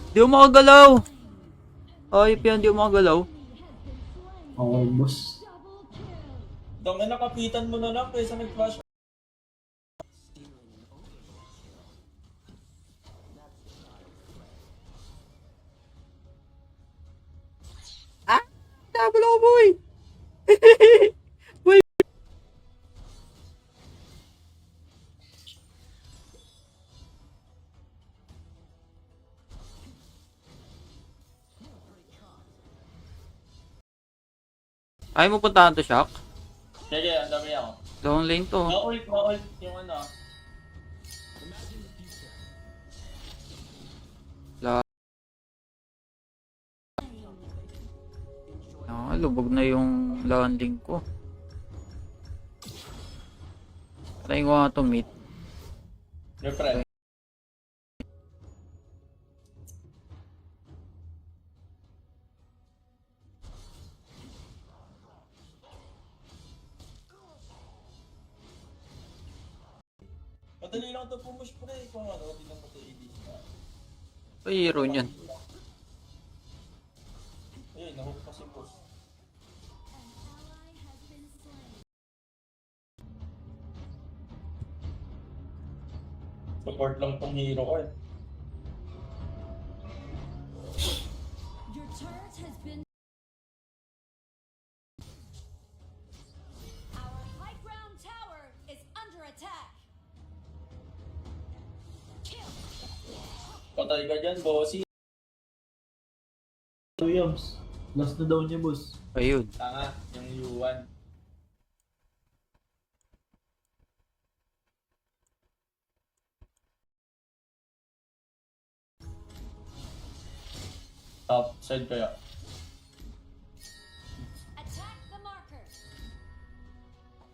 Di mo makagalaw. Ayop yan, di mo makagalaw. Okay, boss. Dami nakapitan mo na lang kaysa nag-flash. Ah! Double ako, boy! Boy! Ayaw mo puntahan to, Shock? Sige, ang dami ako. Down lane to. Na-ult yung ano. Lubog na yung landing ko. Try ko nga to meet. Your friend. Madali lang ito pumush pre kung ano, hindi lang ito AD. Ay, hero niyan. Ayun, nahook pa si boss. Support lang tong hero ko eh. Your turret has been. Our high ground tower is under attack. Kill. Patay ka dyan, bossy. 2 yams. Last na daw niya, boss. Ayun. Tanga, yung Yuan. Top side kaya. Attack the marker.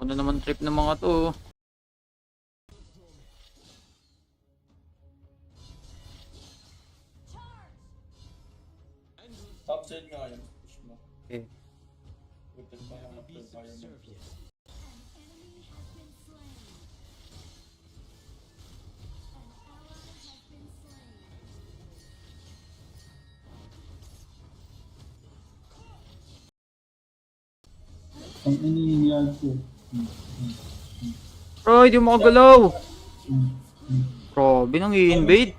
Ano naman trip ng mga to. Charge. Top side nga yun. Push mo. Okay. Butin pa yung after fire mo. An enemy has been slain. An ally has been slain. Ang iniiniyag ko. Bro, di mo makagalaw. Hmm. Bro, binang i-invade.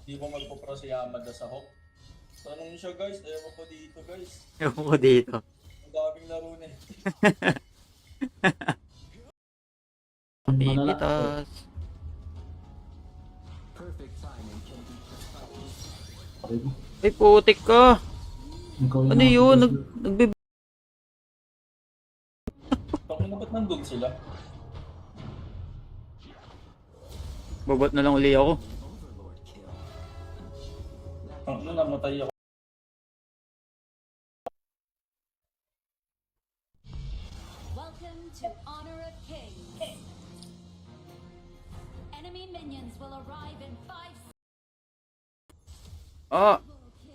Di ba magpapro si Yamada sa hook? Tanong siya guys, ewan ko dito guys. Ewan ko dito. Ang daming laro na eh. Pipitas. Ay, putik ka. Ikaw Ano yun? Nagbe... Bakit na ba't nandun sila? Babat na lang uli ako. Ang ano, namatay ako. Welcome to Honor of Kings. Enemy minions will arrive in 5 Ah! kill.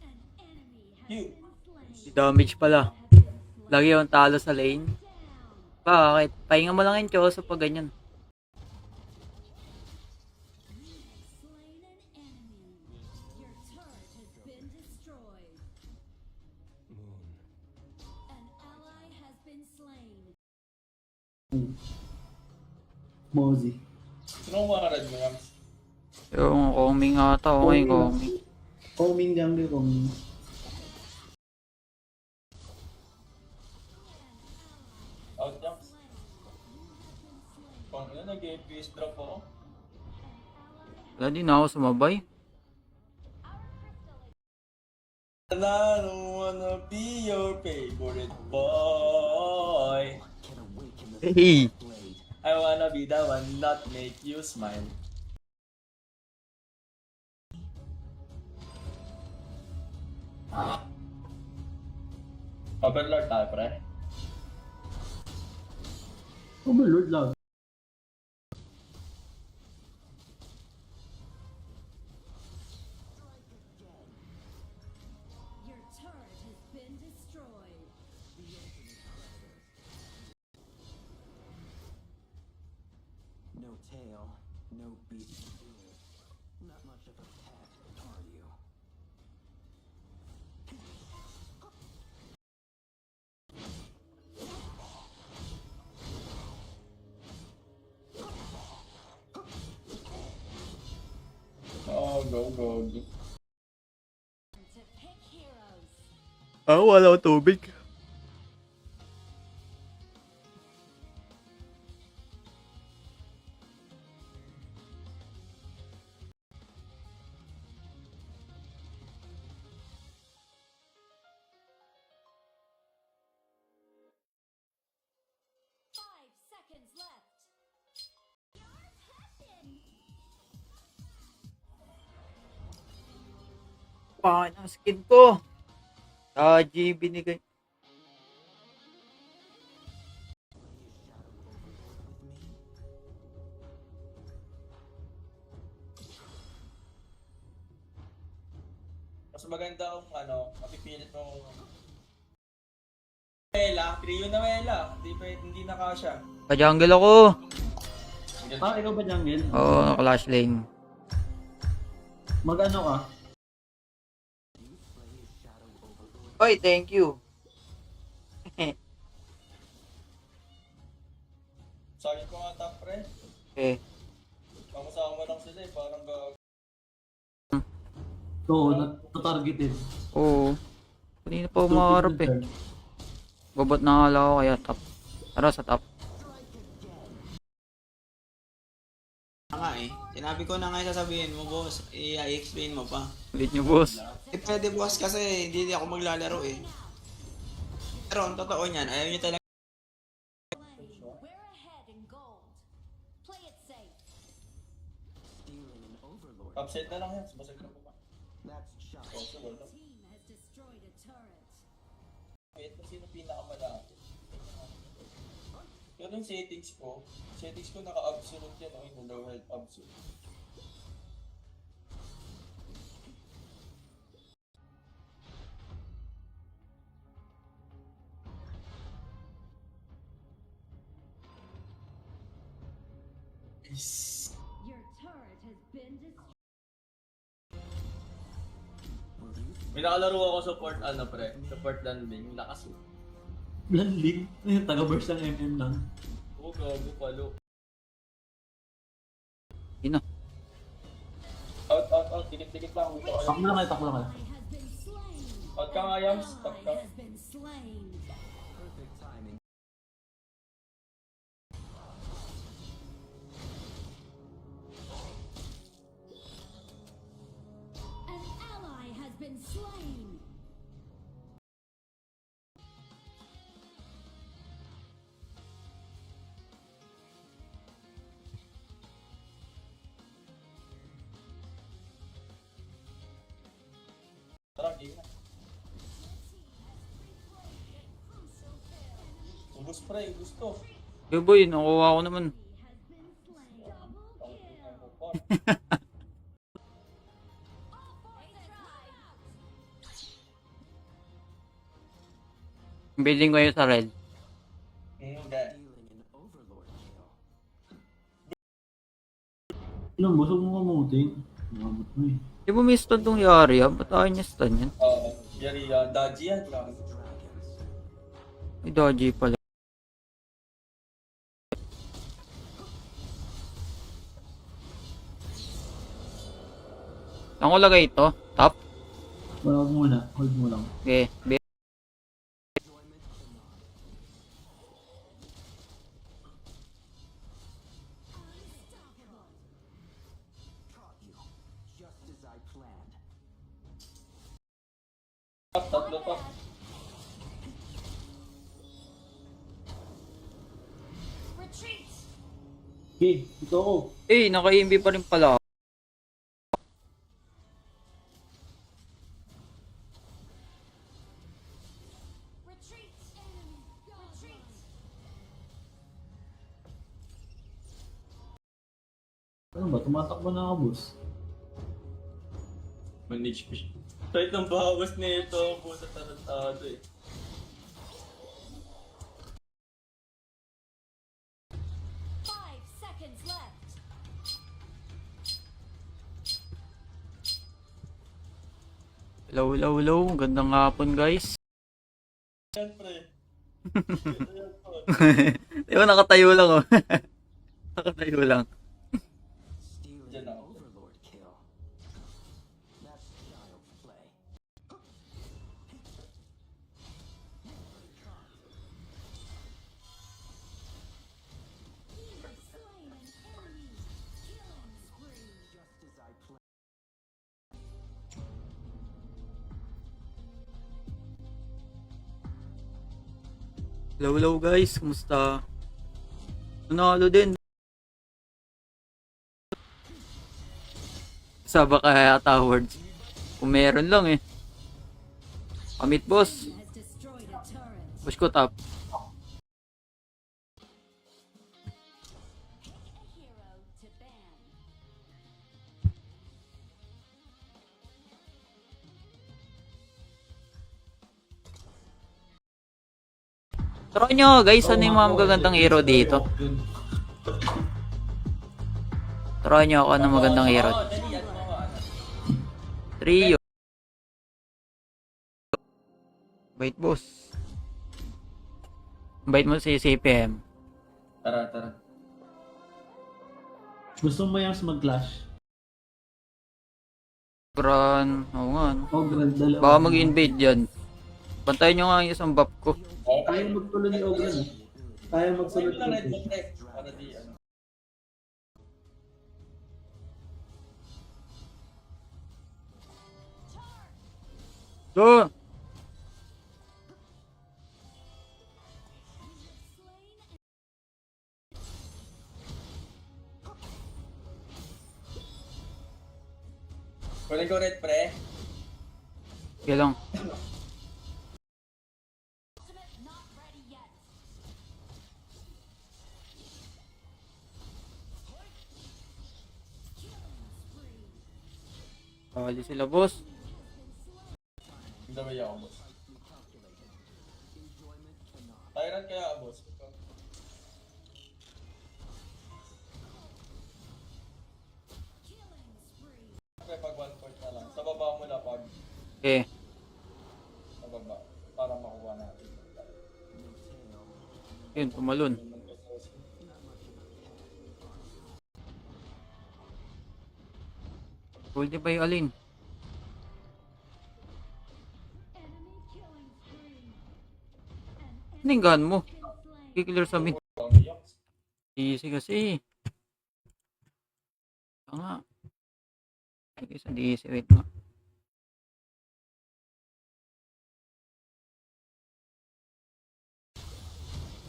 An enemy has You. been slain. Si damage pala. Lagi yung talo sa lane. Bakit? Pahinga mo lang yung Choso pag ganyan. Slain an enemy. Your turret has been destroyed. An ally has been slain. Mozi. Sino ang mga red mo yan? Yung Coming ata. Okay, Coming. Coming jungle, coming. Out jumps. Pang ano, nag-FPS drop ako. Wala din ako sumabay. And I don't wanna be your favorite boy. Hey! I wanna be the one that make you smile. Overlord tayo, pre. Overlord lang. Your turret has been destroyed. tail, no beast. Not much of a pet, are you? Oh, go. To pick heroes. Wala ko tubig. Five seconds left. Your captain. Pangit ang skin ko. G binigay. Mas maganda kung mapipilit mong Wela, trio na Wela. Hindi na kasya. Pa-jungle ako. Ikaw ba jungle? Oo, clash lane. Mag-ano ka? Oy, thank you. Sabi ko nga top pre. Okay. Kamusama lang sila eh. Parang Oo, natatargeted. Oo. Kanina pa umaharap eh. Babot na nga lang ako kaya top. Tara sa top. Nga eh. Sinabi ko na nga sasabihin mo, boss. I-explain mo pa. Ulit nyo, boss. Pwede, boss, kasi hindi ako maglalaro eh. Pero ang totoo niyan, ayaw niyo talaga. We're ahead in gold. Play it safe. Stealing an overlord. upset na lang yan. Basag na po pa. That's shot. Possible. Your team has destroyed a turret. Wait, kung sino pinakamalaki. Pero yung settings ko naka-absolute yan o yung low health absolute. Your turret has been destroyed. May nakalaro ako support support landing, lakas eh. Landing? Taga-burst ng MM lang. Oo, gago palo. Yun na. Out, dikit-dikit lang. Dito kayo. Takbo lang kayo, takbo lang kayo. Ally has been slain. Out ka nga, Yams. Top ka. Ally has been slain. Perfect timing. An ally has been slain. Tara, game na. Ubus pre, ubus to. Yo boy, nakuha ko naman. Has been slain. Double Ang kill. ang po. Building ko yun sa red. Hindi. Stealing an overlord kill. Ilang busog mo kamuting? Nakabot mo eh. Di ba may stun tong yari ah? Ba't ayaw niya stun yan? Yari, dodgy yan. Grabe. Dragons. May dodgy pala. Saan ko lagay ito? Top? Wala ko muna, hold mo lang. Okay. Enjoyment of the nod. Unstoppable. Caught you. Just as I planned. Tatlo to. Retreat. Okay, ito ako. Eh, naka-EMB pa rin pala. Retreat. Enemy. Retreat. Ano ba? Tumatakbo na ako, boss. Manage fish. Kahit ang bawas nito, ang puta tarantado eh. Five seconds left. Hello, hello, hello. Gandang hapon, guys. Siyempre. Di ba nakatayo lang, oh. Nakatayo lang. Stealing Diyan an ako. overlord kill. That's child's play. Slain an enemy. Killing spree. Just as I planned. Hello, hello, guys. Kumusta? Nanalo din. Saba kaya Towards. Kung meron lang eh. Pamit, boss. Has destroyed a turret. Push ko top. Pick a hero to ban. Try nyo, guys. Ano yung mga magagandang hero dito? Yun. Try nyo ako ng magandang hero. Oo, dali, ano mo, ano. Trio. Bait, boss. Bait mo si CPM. Tara, tara. Gusto mo yung mag-clash? Gran. Oo nga. No? Ogran, dalawa. Baka mag-invade yan. Bantayan nyo nga yung isang buff ko. Kaya magtuloy ni Ogran eh. Kaya magsunod Wait lang, red ng mo, pre. Para di, ano. So, Kunin ko red, pre. okay lang. Ultimate not ready yet. Killing spree. Kali sila, boss. Hindi ba ako, boss? Tyrant kaya, boss. Killing spree. Pre, pag 1 point na lang. Sa baba mo na pag Okay. sa baba. Para makuha natin. Yun, tumalon. Gold ba yung alin? Enemy killing spree. An Ninggan mo. enemy slain. Kikiller sa mid. Umiyak. Easy kasi. Ito nga. Sige, sa easy. Wait nga.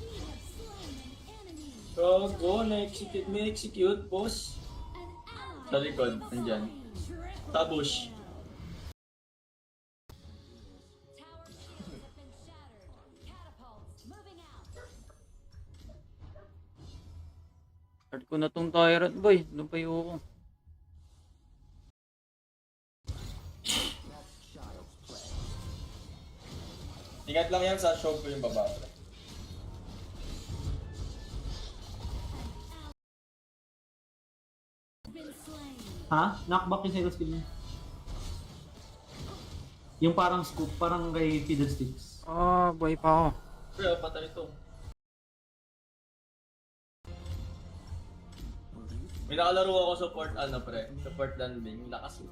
We have slain an enemy. Go, na-execute. May execute, boss. An ally Sa likod, nandyan. triple Tabush. kill. Tower shields have been shattered. Catapults moving out. Start ko na tong tyrant boy. Doon pa yung ako. That's child's play. Ingat lang yan sa show ko yung baba, pre. Been slain. Ha? Knockback yung single skill niya. Yung parang scoop, parang kay Fiddlesticks. Ah, boy pa ako. Pre, patay ito. May nakalaro ako support, ano, pre. Support landing. Lakas eh.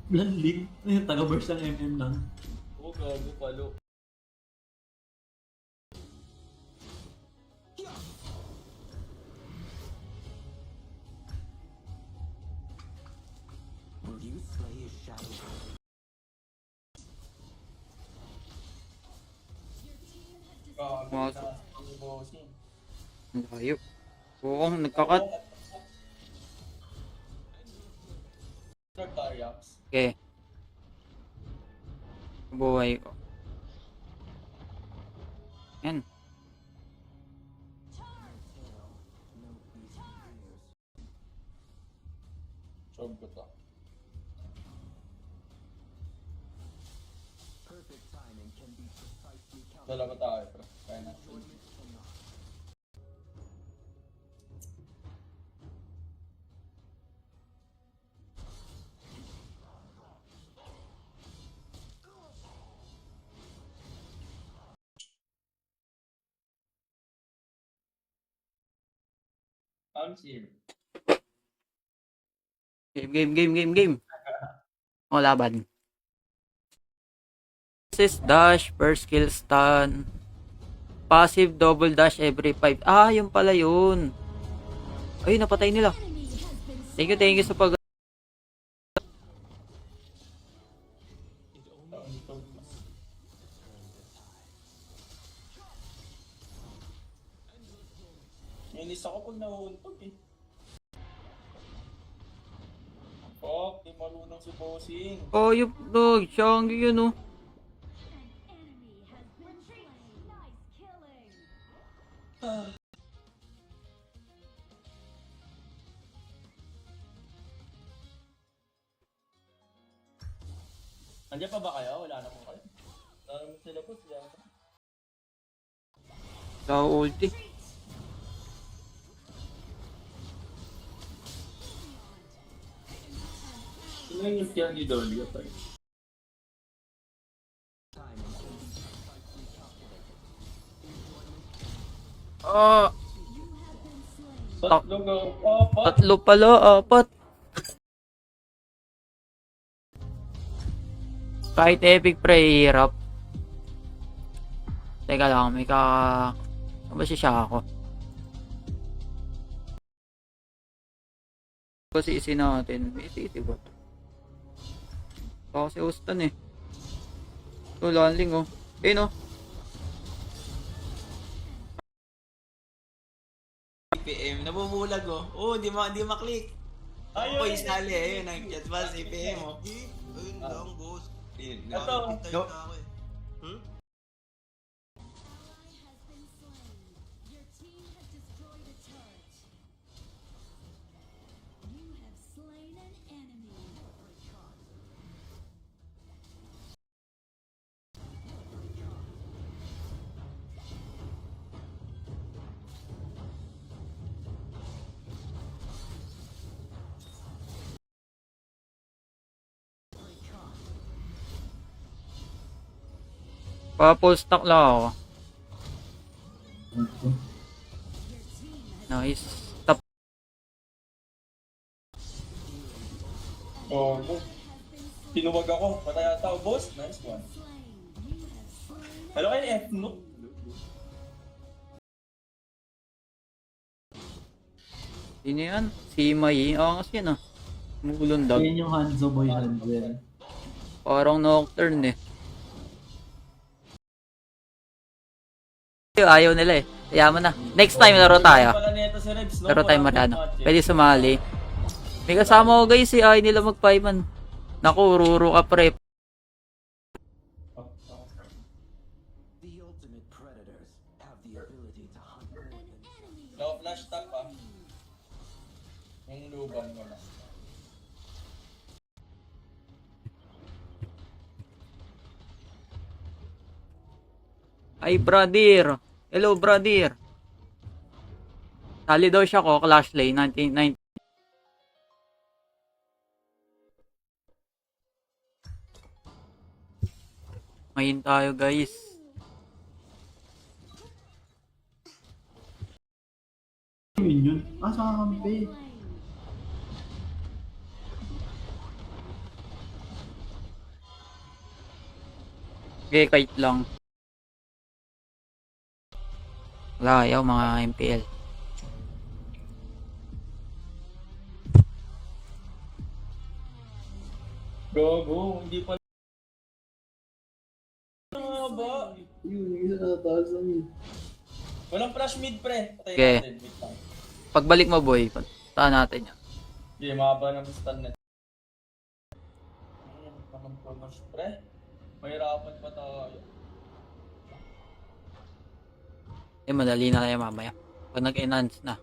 Blanding. Taga-burst ng MM lang. Oo, gago palo. Will you slay his shadow? Gago Pumasok. na. Ang bossing. Ang layo. Oo, nagkakat. Taryax. Okay. Buhay ko. Yan. No peace fears. Show ko to. Perfect timing can be precisely calculated. Dalawa tayo, pre. Kaya na. I'm here. Game. O, laban. Assist dash, first skill stun. Passive double dash every 5. Ah, yun pala yun. Ay, napatay nila. Thank you sa pag... Inis ako pag nahuhuntog eh. Fuck, di marunong si Bossing. Oh, yung dog. Shangi yun, oh. Enemy has been slain. Nice killing. Andiyan pa ba kayo? Wala na po kayo. Wala naman sila po. Sila na. Sa ulti. Sino yung tiyan ni Dolly? Okay. Ah, Tatlo go. Apat. tatlo pala, apat. Kahit epic pre, hirap. Teka lang, may ano ba siya ako? Kasi isi natin. May isi ba? Baka si Austin eh. Ito, landing oh. Eh no? CPM, nabubulag oh. Oh, di maklik. Ayun. Oh, isali. Ayun, nag-chat pa CPM oh. Ayun lang, boss. Ayun, Ito. Tayo na ako eh. Has been slain. Your team has destroyed a turret. You have slain an enemy. Pa-full stack lang ako. Ito. Nice. Tap. Oh, tinuwag ako. Patay ata ako, boss. Nice one. Hello kayo F, no? Sino yan? Si Mai. Angas yan ah. Mulundag. Yan yung Hanzo Boy Hansel. Parang nocturne eh. Ayaw nila eh. Kaya mo na. Next time laro tayo. Pala nito si Rebs, no? Laro tayo Wala Mariano. akong match eh. Pwede sumali. May kasama ko guys eh. Ayaw nila mag-5-man. Naku, ruro ka pre. The ultimate predators have the ability to hunt more than No, flash tap ah. Yung lubang mo na. Ay brother. Hello brother. Sali daw siya ko. Clash Lane. 1990. Ngayon tayo guys. Yun yun. Ah, sa kampi. Okay, kahit lang. Wala, ayaw mga MPL. Gago, hindi pa ano ba? Yun, yung isa nataas ang yun. Walang flash mid pre. Patay Okay. natin. Wait lang. Pagbalik mo boy, puntahan natin yan. Hindi, mahaba ng stun net. Ayun, naman po mas pre. Mahirapan pa tayo. Eh, madali na tayo mamaya. Pag nag-enhance na.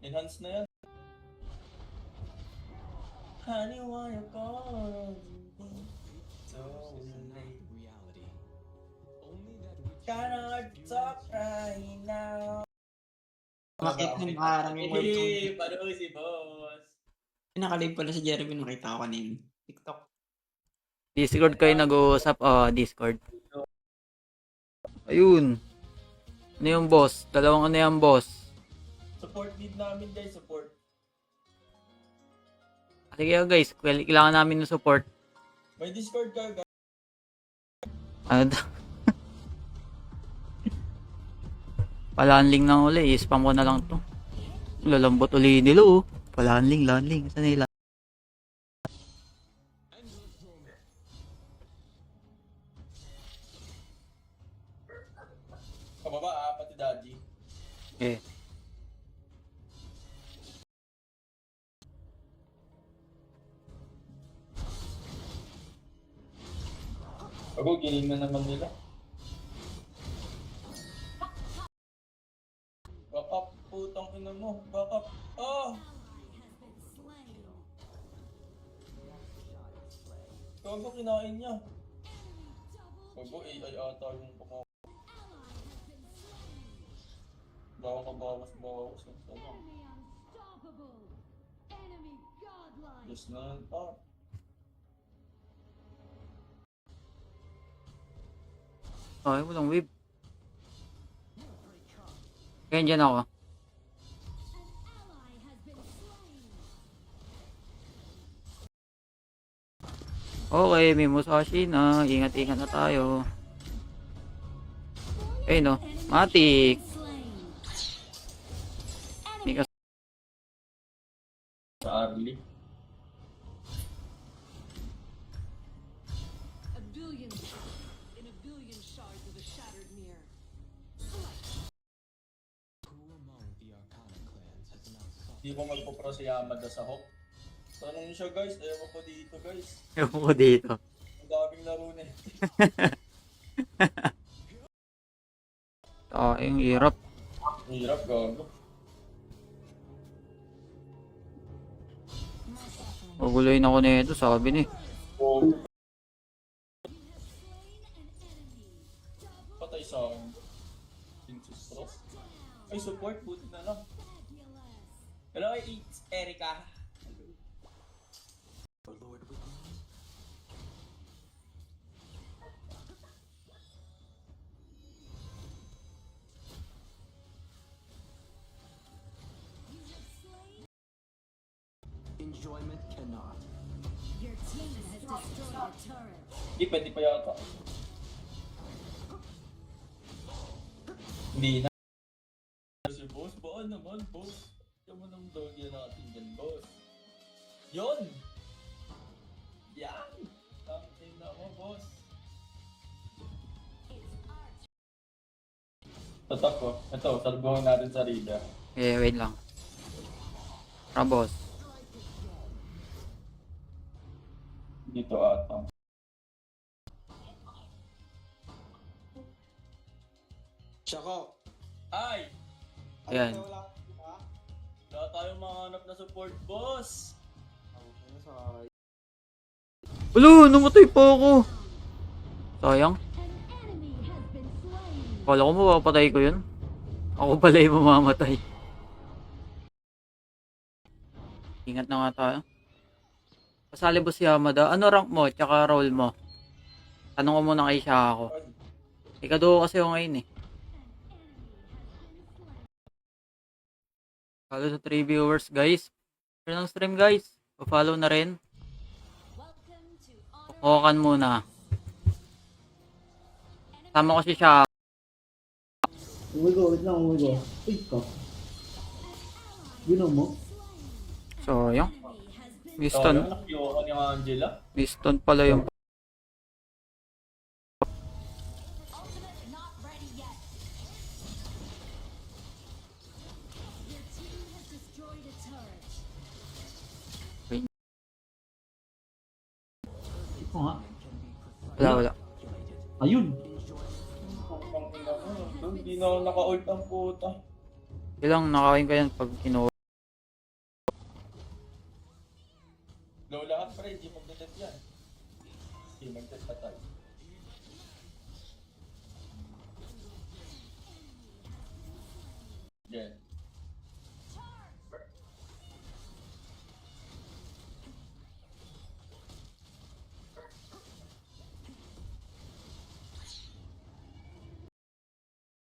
Enhance na yan. Honey, why you calling me so late? reality. Only that which Kinda hard to talk right now. Bakit nang parang yung webtoon? Paano si boss? Nakalive pala si Jeremy, nakita ko kanina. TikTok. Discord kayo nag-uusap. Oh, Discord. Ayun. Ano yung boss? Dalawang ano yung boss? Sa support. Need namin guys, support. Sige guys, kailangan namin ng support. May Discord ka guys. Ano daw? Palanling na uli, i-spam ko na lang to. Lalambot uli nila oh. Palanling. Saan nila? Kababa, pati daddy. Eh. Ako, giling na naman nila. Back up, putang ina mo. Back up. Ah! Kago, kinain niya. Kago, AI ata yung pako. Bawa ka bawas. Ano? Yes na yan. Ah. Ay, walang wave. Kaya dyan ako. Okay, may Musashi na. Ingat na tayo. Eh no, Matik. May Sa Arlie. A billion in a billion shards of a shattered mirror. Di ba magpapro si Yamada sa Hawk? Tanong siya guys, ewan ko dito guys. Ewan ko dito. Ang daming laro na eh. Yung hirap. Hirap gago. Maguloy na ako nito, sabi ni. Oh. Patay sa akin. Princess Cross. Ay, support, buti na lang. Hello, it's Erika. Lord with me. Enjoyment cannot. Your team has destroyed a turret. Hindi, pwede pa yata. Hindi na. Si boss, baan naman, boss? Diyan mo nang dogya natin dyan, boss. Yun! Yan! Tangin na mo, boss. Tatak ko. Ito, salbuhan natin sa Rida. Eh, wait lang. Rabos. Dito ata. Tsako. Ay! Ayan. Wala tayong mahanap na support, boss! Ulo, namatay po ako. Sayang. An enemy has been slain. Kala ko mapapatay ko yun. Ako pala yung mamamatay. Ingat na nga tayo. Pasali ba si Yamada? Ano rank mo? Tsaka role mo? Tanong ko muna kay Shako. Ikaduho kasi ako ngayon eh. Follow sa 3 viewers guys. Share ng stream guys. Pa-follow na rin. Welcome to Honor. Kukukan muna. Tama ko si Shako. Wait lang. Ay, ka. Ginaw mo? So, yung Ito, Miston. nakiyo ni Angela. Miston pala yung Ultimate not ready yet. Your team has destroyed a turret. Ito nga. wala. Ayun. Hindi na ako naka-ult ang puta. Ilang nakawin ko yan pag kinuha. Low lahat pa rin, di magdadat yan. Di magdadat patay. Yan.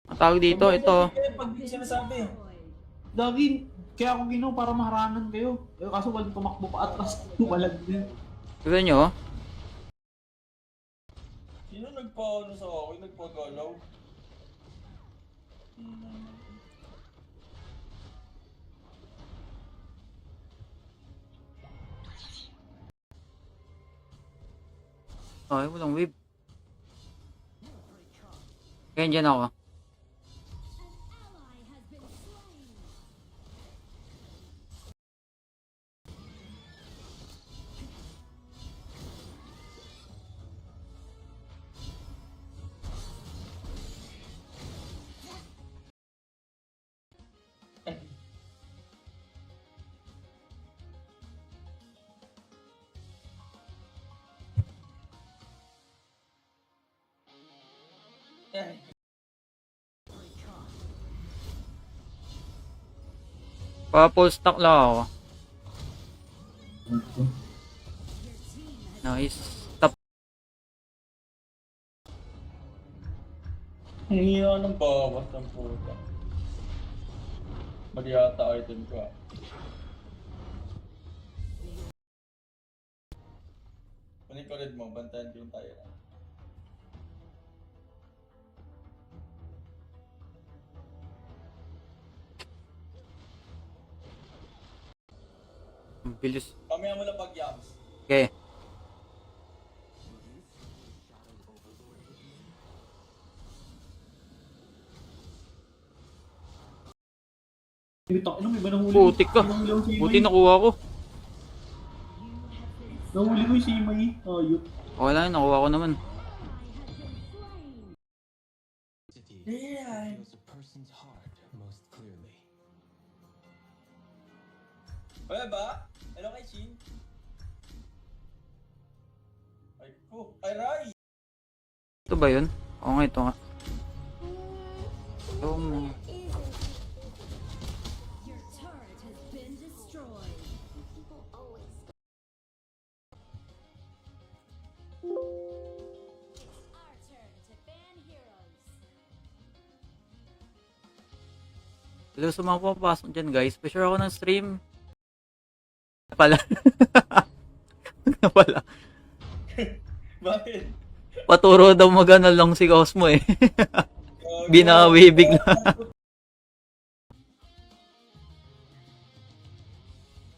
Ang tawag dito, ito. Pag di sinasabi. Dagi, kaya ako ginawa para maharangan kayo. Eh, kaso walang tumakbo pa atras. Walang din. Tignan nyo, oh. Sino nagpa-ano sa akin? Nagpagalaw? Ay, walang wave. Kaya dyan ako. An ally has been slain. Eh, Pa-full stack lang ako. Nice. Tap. hingi ako ng bawas ng puta. Mali yata item ko ah. Kunin ko red mo, bantayan ko yung tayo na. Ang bilis. Mamaya mo lang pag-yams. Okay. Ano, may ba nahuli? Putik ka. Nahuli ako si Buti Imay. nakuha ko. Nahuli ko si Imay. Ayot. Okay lang, nakuha ko naman. City Yeah. feels a person's heart most clearly. Wala ba? Hello kay Shin? Ay ko, ay Rai! Ito ba yun? Oo nga, ito nga. Ito mo. Your turret has been destroyed. It's our turn to ban heroes. Hello sa mga pumapasok dyan guys. Pa-share ako ng stream. Pala. Na pala. Bakit? Paturo daw magana lang si Cosmo eh. Binawi bigla.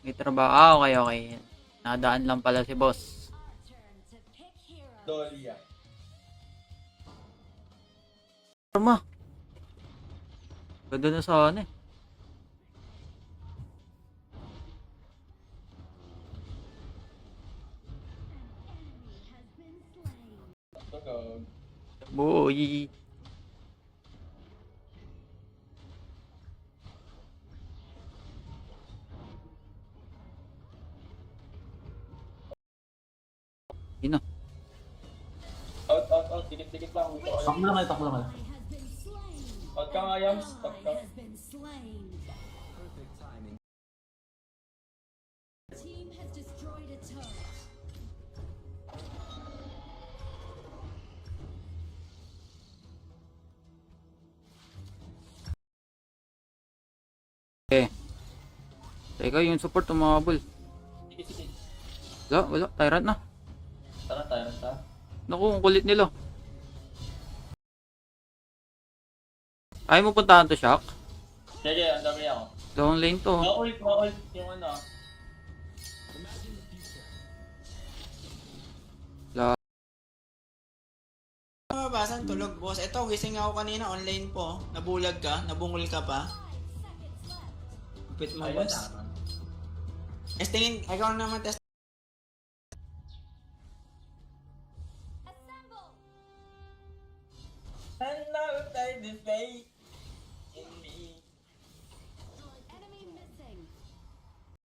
May trabaho. Ah, okay, okay. Nadaan lang pala si boss. Our turn to pick heroes. Dolia. Forma. Ganda na sana eh. Enemy has been slain. Tagag. Boy. Yun na. Out. Dikit-dikit lang. Takbo lang kayo, takbo lang kayo. Ally has been slain. Out ka nga, Yams. Tap Ally ka. has been slain. Perfect timing. Team has destroyed a turret. Okay. Teka, yung support umabol. Sige. Wala. Tyrant na. Tara, tayo na. Naku, ang kulit nila. Ayaw mo puntahan to, Shaq? Sige, ang dami ako. Down lane to. Ma-ult yung ano. Mababasan, tulog, boss. Ito, gising ako kanina, online po. Nabulag ka, nabungol ka pa. 5 seconds left. Upit mo, Ayun boss. naman. Testingin, ikaw naman test. Assemble. And now time to play.